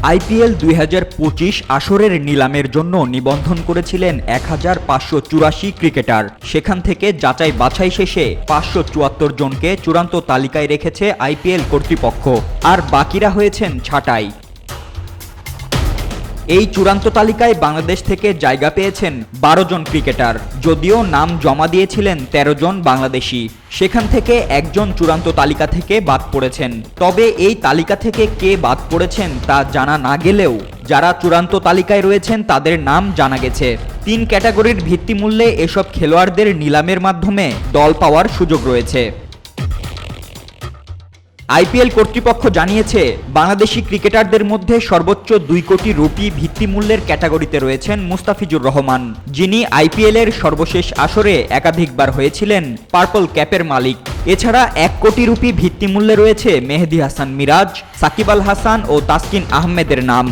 IPL ২০২৫ আসরের নিলামের জন্য নিবন্ধন করেছিলেন ১,৫৮৪ ক্রিকেটার। সেখান থেকে যাচাই বাছাই শেষে ৫৭৪ জনকে চূড়ান্ত তালিকায় রেখেছে আইপিএল কর্তৃপক্ষ, আর বাকিরা হয়েছেন ছাঁটাই। এই চূড়ান্ত তালিকায় বাংলাদেশ থেকে জায়গা পেয়েছেন ১২ জন ক্রিকেটার, যদিও নাম জমা দিয়েছিলেন ১৩ জন বাংলাদেশি। সেখান থেকে একজন চূড়ান্ত তালিকা থেকে বাদ পড়েছেন। তবে এই তালিকা থেকে কে বাদ পড়েছেন তা জানা না গেলেও যারা চূড়ান্ত তালিকায় রয়েছেন তাদের নাম জানা গেছে। ৩ ক্যাটাগরির ভিত্তিমূল্যে এসব খেলোয়াড়দের নিলামের মাধ্যমে দল পাওয়ার সুযোগ রয়েছে। আইপিএল কর্তৃপক্ষ জানিয়েছে, বাংলাদেশি ক্রিকেটারদের মধ্যে সর্বোচ্চ ২ কোটি রুপি ভিত্তিমূল্যের ক্যাটাগরিতে রয়েছেন মুস্তাফিজুর রহমান, যিনি আইপিএলের সর্বশেষ আসরে একাধিকবার হয়েছিলেন পার্পল ক্যাপের মালিক। এছাড়া ১ কোটি রুপি ভিত্তিমূল্যে রয়েছে মেহেদী হাসান মিরাজ, সাকিব আল হাসান ও তাসকিন আহমেদের নাম।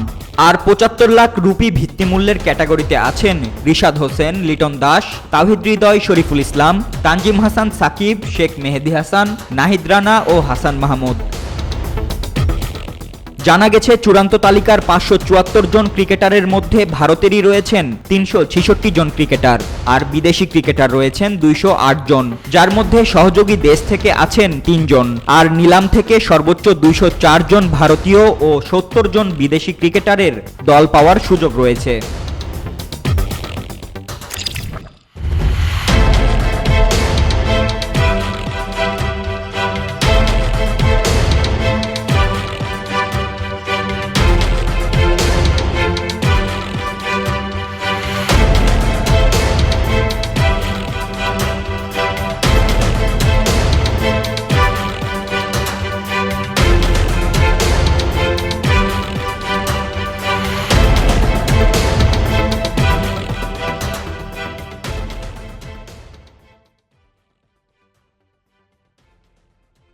আর ৭৫ লাখ রুপি ভিত্তিমূল্যের ক্যাটাগরিতে আছেন রিশাদ হোসেন, লিটন দাস, তাওহিদ হৃদয়, শরীফুল ইসলাম, তানজিম হাসান সাকিব, শেখ মেহেদী হাসান, নাহিদ রানা ও হাসান মাহমুদ। জানা গেছে, চূড়ান্ত তালিকার ৫৭৪ জন ক্রিকেটারের মধ্যে ভারতেরই রয়েছেন ৩৬৬ জন ক্রিকেটার, আর বিদেশি ক্রিকেটার রয়েছেন ২০৮ জন, যার মধ্যে সহযোগী দেশ থেকে আছেন ৩ জন। আর নিলাম থেকে সর্বোচ্চ ২০৪ জন ভারতীয় ও ৭০ জন বিদেশি ক্রিকেটারের দল পাওয়ার সুযোগ রয়েছে।